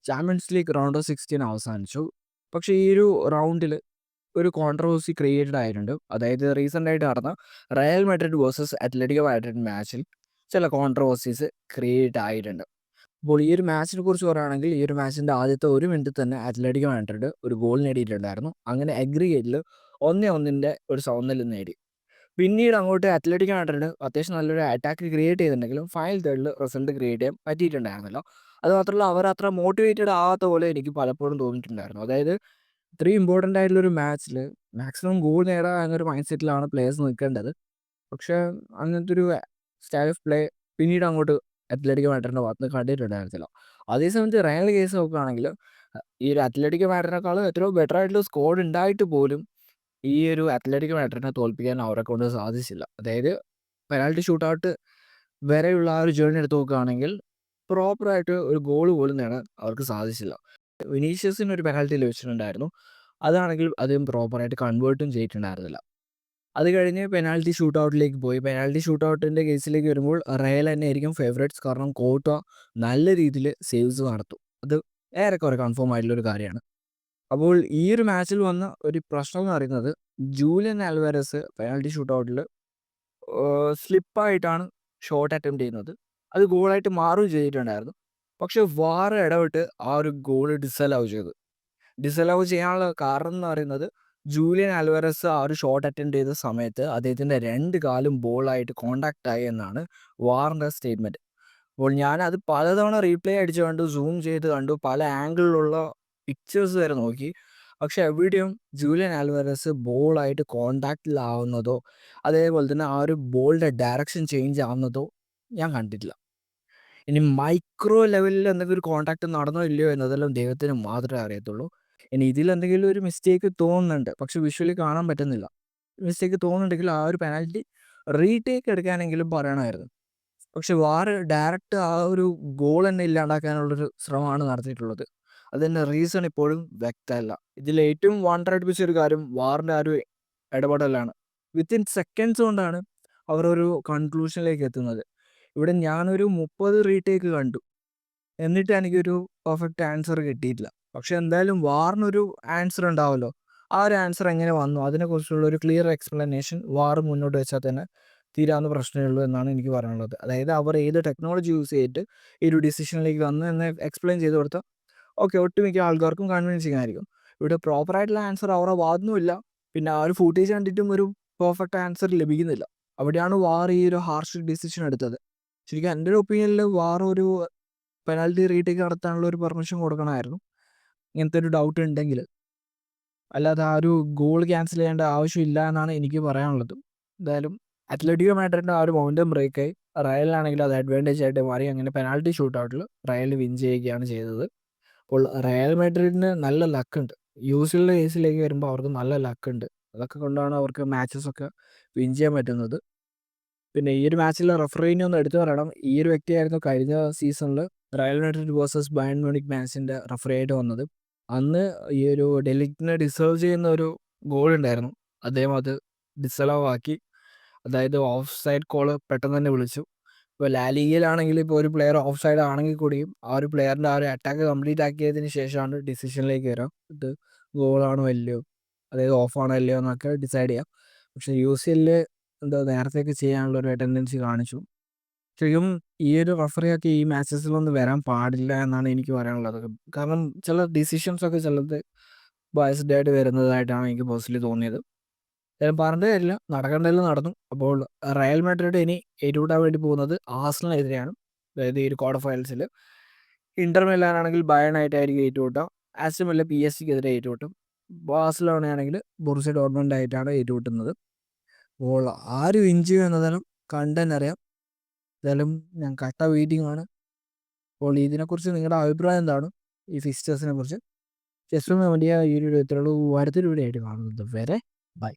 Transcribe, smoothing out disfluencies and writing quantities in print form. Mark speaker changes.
Speaker 1: Champions league round of 16 അവസാനിച്ചു. പക്ഷേ ഈ ഒരു റൗണ്ടിൽ ഒരു കോൺട്രവേഴ്സി ക്രിയേറ്റഡ് ആയിട്ടുണ്ട്. അതായത് റീസെൻ്റ് ആയിട്ട് നടന്ന Real Madrid versus Atletico Madrid മാച്ചിൽ ചില കോൺട്രവേഴ്സീസ് ക്രിയേറ്റ് ആയിട്ടുണ്ട്. അപ്പോൾ ഈ ഒരു മാച്ചിനെ കുറിച്ച് പറയുകയാണെങ്കിൽ ഈ ഒരു മാച്ചിൻ്റെ ആദ്യത്തെ 1 മിനിറ്റിൽ തന്നെ അത്ലറ്റിക്കോ മാഡ്രിഡ് ഒരു ഗോൾ നേടിയിട്ടുണ്ടായിരുന്നു. അങ്ങനെ അഗ്രിഗേറ്റിൽ 1-1 ഒരു സമനില നേടി. പിന്നീട് അങ്ങോട്ട് അത്ലറ്റിക്കോ മാഡ്രിഡ് അത്യാവശ്യം നല്ലൊരു അറ്റാക്ക് ക്രിയേറ്റ് ചെയ്തിട്ടുണ്ടെങ്കിലും ഫൈനൽ തേർഡിൽ റിസൾട്ട് ക്രിയേറ്റ് ചെയ്യാൻ പറ്റിയിട്ടുണ്ടായിരുന്നില്ല. അതുമാത്രമല്ല അവർ അത്ര മോട്ടിവേറ്റഡ് ആകാത്ത പോലെ എനിക്ക് പലപ്പോഴും തോന്നിയിട്ടുണ്ടായിരുന്നു. അതായത് ഇത്രയും ഇമ്പോർട്ടൻ്റ് ആയിട്ടുള്ളൊരു മാച്ചിൽ മാക്സിമം ഗോൾ നേടുക എന്നൊരു മൈൻഡ് സെറ്റിലാണ് പ്ലേയേഴ്സ് നിൽക്കേണ്ടത്. പക്ഷേ അങ്ങനത്തെ ഒരു സ്റ്റൈൽ ഓഫ് പ്ലേ പിന്നീട് അങ്ങോട്ട് അത്ലറ്റിക്കോ മാഡ്രിഡിൻ്റെ ഭാഗത്ത് നിന്ന് കണ്ടിട്ടുണ്ടായിരുന്നില്ല. അതേസമയത്ത് റയൽ കേസ് നോക്കുകയാണെങ്കിൽ ഈ ഒരു അത്ലറ്റിക്കോ മാഡ്രിഡിനേക്കാളും എത്രയോ ബെറ്റർ ആയിട്ടുള്ള സ്ക്വാഡ് ഉണ്ടായിട്ട് പോലും ഈ ഒരു അത്ലറ്റിക്കോ മാഡ്രിഡിനെ തോൽപ്പിക്കാൻ അവരെ കൊണ്ട് സാധിച്ചില്ല. അതായത് പെനാൽറ്റി ഷൂട്ട് ഔട്ട് വരെയുള്ള ആ ഒരു ജേർണി എടുത്ത് നോക്കുകയാണെങ്കിൽ പ്രോപ്പറായിട്ട് ഒരു ഗോൾ പോലും നേടാൻ അവർക്ക് സാധിച്ചില്ല. വിനീഷ്യസിന് ഒരു പെനാൽറ്റി ലഭിച്ചിട്ടുണ്ടായിരുന്നു. അതാണെങ്കിൽ അതും പ്രോപ്പറായിട്ട് കൺവേർട്ടും ചെയ്തിട്ടുണ്ടായിരുന്നില്ല. അത് കഴിഞ്ഞ് പെനാൽറ്റി ഷൂട്ട് ഔട്ടിലേക്ക് പോയി. പെനാൽറ്റി ഷൂട്ട് ഔട്ടിൻ്റെ കേസിലേക്ക് വരുമ്പോൾ റയൽ തന്നെ ആയിരിക്കും ഫേവറേറ്റ്സ്. കാരണം കോട്ട നല്ല രീതിയിൽ സേവ്സ് നടത്തും. അത് ഏറെക്കുറെ കൺഫേം ആയിട്ടുള്ളൊരു കാര്യമാണ്. അപ്പോൾ ഈ ഒരു മാച്ചിൽ വന്ന ഒരു പ്രശ്നം എന്ന് പറയുന്നത് ജൂലിയൻ ആൽവാരസ് പെനാൽറ്റി ഷൂട്ട് ഔട്ടിൽ സ്ലിപ്പായിട്ടാണ് ഷോട്ട് അറ്റംപ്റ്റ് ചെയ്യുന്നത്. അത് ഗോളായിട്ട് മാറുകയും ചെയ്തിട്ടുണ്ടായിരുന്നു. പക്ഷേ വാർ ഇടപെട്ട് ആ ഒരു ഗോൾ ഡിസലൗ ചെയ്തു. ഡിസലൗ ചെയ്യാനുള്ള കാരണം എന്ന് പറയുന്നത് ജൂലിയൻ ആൽവാരസ് ആ ഒരു ഷോട്ട് അറ്റംപ്റ്റ് ചെയ്ത സമയത്ത് അദ്ദേഹത്തിൻ്റെ 2 കാലും ബോളായിട്ട് കോണ്ടാക്റ്റ് ആയി എന്നാണ് വാറിൻ്റെ സ്റ്റേറ്റ്മെൻറ്റ്. അപ്പോൾ ഞാനത് പലതവണ റീപ്ലേ അടിച്ച് കണ്ടു, സൂം ചെയ്ത് കണ്ടു, പല ആംഗിളിലുള്ള പിക്ചേഴ്സ് വരെ നോക്കി. പക്ഷേ എവിടെയും ജൂലിയൻ ആൽവാരസ് ബോളായിട്ട് കോണ്ടാക്റ്റിലാവുന്നതോ അതേപോലെ തന്നെ ആ ഒരു ബോളിൻ്റെ ഡയറക്ഷൻ ചേഞ്ച് ആവുന്നതോ ഞാൻ കണ്ടിട്ടില്ല. ഇനി മൈക്രോ ലെവലിൽ എന്തെങ്കിലും ഒരു കോൺടാക്റ്റ് നടന്നോ ഇല്ലയോ എന്നതെല്ലാം ദൈവത്തിന് മാത്രമേ അറിയത്തുള്ളൂ. ഇനി ഇതിലെന്തെങ്കിലും ഒരു മിസ്റ്റേക്ക് തോന്നുന്നുണ്ട്, പക്ഷെ വിഷ്വലി കാണാൻ പറ്റുന്നില്ല. മിസ്റ്റേക്ക് തോന്നുന്നുണ്ടെങ്കിൽ ആ ഒരു പെനാൽറ്റി റീടേക്ക് എടുക്കാനെങ്കിലും പറയണമായിരുന്നു. പക്ഷെ വാർ ഡയറക്റ്റ് ആ ഒരു ഗോൾ തന്നെ ഇല്ലാണ്ടാക്കാനുള്ളൊരു ശ്രമമാണ് നടത്തിയിട്ടുള്ളത്. അതിൻ്റെ റീസൺ ഇപ്പോഴും വ്യക്തമല്ല. ഇതിൽ ഏറ്റവും വണ്ടർ അടുപ്പിച്ച ഒരു കാര്യം വാറിൻ്റെ ആ ഒരു ഇടപെടലാണ്. വിത്തിൻ സെക്കൻഡ്സ് കൊണ്ടാണ് അവർ ഒരു കൺക്ലൂഷനിലേക്ക് എത്തുന്നത്. ഇവിടെ ഞാനൊരു 30 റീടേക്ക് കണ്ടു. എന്നിട്ട് എനിക്കൊരു പെർഫെക്റ്റ് ആൻസർ കിട്ടിയിട്ടില്ല. പക്ഷെ എന്തായാലും വാറിനൊരു ആൻസർ ഉണ്ടാവുമല്ലോ. ആ ഒരു ആൻസർ എങ്ങനെ വന്നു അതിനെക്കുറിച്ചുള്ള ഒരു ക്ലിയർ എക്സ്പ്ലനേഷൻ വാർ മുന്നോട്ട് വെച്ചാൽ തന്നെ തീരാവുന്ന പ്രശ്നമേ ഉള്ളൂ എന്നാണ് എനിക്ക് പറയാനുള്ളത്. അതായത് അവർ ഏത് ടെക്നോളജി യൂസ് ചെയ്തിട്ട് ഈ ഒരു ഡിസിഷനിലേക്ക് വന്നു എന്ന് എക്സ്പ്ലെയിൻ ചെയ്ത് കൊടുത്താൽ ഓക്കെ, ഒട്ടുമിക്ക ആൾക്കാർക്കും കൺവിൻസിങ് ആയിരിക്കും. ഇവിടെ പ്രോപ്പറായിട്ടുള്ള ആൻസർ അവരുടെ ഭാഗത്തുനിന്നുമില്ല. പിന്നെ ആ ഒരു ഫൂട്ടേജ് കണ്ടിട്ടും ഒരു പെർഫെക്റ്റ് ആൻസർ ലഭിക്കുന്നില്ല. അവിടെയാണ് വാർ ഈ ഒരു ഹാർഷ് ഡിസിഷൻ എടുത്തത്. ശരിക്കും എൻ്റെ ഒരു ഒപ്പീനിയനിൽ വാർ ഒരു പെനാൽറ്റി റീടേക്ക് നടത്താനുള്ള ഒരു പെർമിഷൻ കൊടുക്കണമായിരുന്നു, ഇങ്ങനത്തെ ഒരു ഡൗട്ട് ഉണ്ടെങ്കിൽ. അല്ലാതെ ആ ഒരു ഗോൾ ക്യാൻസൽ ചെയ്യേണ്ട ആവശ്യമില്ല എന്നാണ് എനിക്ക് പറയാനുള്ളത്. എന്തായാലും അത്ലറ്റിക്കോ മാഡ്രിഡിൻ്റെ ആ ഒരു മൊമെൻറ്റം ബ്രേക്കായി. റയലിനാണെങ്കിൽ അത് അഡ്വാൻറ്റേജ് ആയിട്ട് മാറി. അങ്ങനെ പെനാൽറ്റി ഷൂട്ട് ഔട്ടിൽ റയൽ വിൻ ചെയ്യുകയാണ് ചെയ്തത്. അപ്പോൾ റയൽ മാഡ്രിഡിന് നല്ല ലക്കുണ്ട്. യൂസിലുള്ള കേസിലേക്ക് വരുമ്പോൾ അവർക്ക് നല്ല ലക്കുണ്ട്. അതൊക്കെ കൊണ്ടാണ് അവർക്ക് മാച്ചസൊക്കെ വിൻ ചെയ്യാൻ പറ്റുന്നത്. പിന്നെ ഈ ഒരു മാച്ചിലെ റഫറീനെ ഒന്ന് എടുത്തു പറയണം. ഈ ഒരു വ്യക്തിയായിരുന്നു കഴിഞ്ഞ സീസണിൽ Real Madrid versus Bayern Munich മാച്ചിൻ്റെ റഫറി ആയിട്ട് വന്നത്. അന്ന് ഈ ഒരു ഡെലിക്റ്റിനെ ഡിസേർവ് ചെയ്യുന്ന ഒരു ഗോൾ ഉണ്ടായിരുന്നു. അദ്ദേഹം അത് ഡിസലവ് ആക്കി. അതായത് ഓഫ് സൈഡ് കോള് പെട്ടെന്ന് തന്നെ വിളിച്ചു. ഇപ്പോൾ ലാലിഗയിലാണെങ്കിൽ ഇപ്പോൾ ഒരു പ്ലെയർ ഓഫ് സൈഡ് ആണെങ്കിൽ കൂടിയും ആ ഒരു പ്ലെയറിൻ്റെ ആ ഒരു അറ്റാക്ക് കംപ്ലീറ്റ് ആക്കിയതിന് ശേഷമാണ് ഡിസിഷനിലേക്ക് വരാം. ഇത് ഗോളാണോ അല്ലയോ, അതായത് ഓഫാണോ അല്ലയോ എന്നൊക്കെ ഡിസൈഡ് ചെയ്യാം. പക്ഷേ UCL എന്താ നേരത്തെയൊക്കെ ചെയ്യാനുള്ള ഒരു ടെൻഡൻസി കാണിച്ചു. ശരിക്കും ഈ ഒരു റഫറിയൊക്കെ ഈ മാച്ചസിലൊന്നും വരാൻ പാടില്ല എന്നാണ് എനിക്ക് പറയാനുള്ളത്. കാരണം ചില ഡിസിഷൻസൊക്കെ ചിലത് ബയസ്ഡ് ആയിട്ട് വരുന്നതായിട്ടാണ് എനിക്ക് പേഴ്സണലി തോന്നിയത്. പറഞ്ഞിട്ട് കാര്യമില്ല, നടക്കേണ്ടതെല്ലാം നടന്നു. അപ്പോൾ റയൽ മാഡ്രിഡ് ഇനി ഏറ്റുമുട്ടാൻ വേണ്ടി പോകുന്നത് ആഴ്സണലിനെതിരെയാണ്. അതായത് ഈ ഒരു ക്വാർട്ടർ ഫൈനൽസിൽ. ഇന്റർ മിലാനാണെങ്കിൽ ബയേണായിട്ടായിരിക്കും ഏറ്റുമുട്ടുക. ആസ്റ്റൺ വില്ല PSG-ക്കെതിരെ ഏറ്റുമുട്ടും. ബാഴ്സലോണയാണെങ്കിൽ ബൊറുസിയ ഡോർട്ട്മണ്ട് ആയിട്ടാണ് ഏറ്റുമുട്ടുന്നത്. അപ്പോൾ ആര് വിൻ ചെയ്യും എന്നതെല്ലാം കണ്ടു അറിയാം. എന്തായാലും ഞാൻ കട്ട വെയിറ്റിംഗ് ആണ്. അപ്പോൾ ഇതിനെക്കുറിച്ച് നിങ്ങളുടെ അഭിപ്രായം എന്താണ്, ഈ ഫിക്സ്റ്റേഴ്സിനെ കുറിച്ച്? ജസ്റ്റ് ഒന്ന് കമൻറ്റ് ചെയ്യുക. ഈ ഒരു വീഡിയോ ഇത്രയുള്ളൂ. അടുത്തൊരു വീഡിയോ ആയിട്ട് കാണുന്നത് വരെ ബൈ.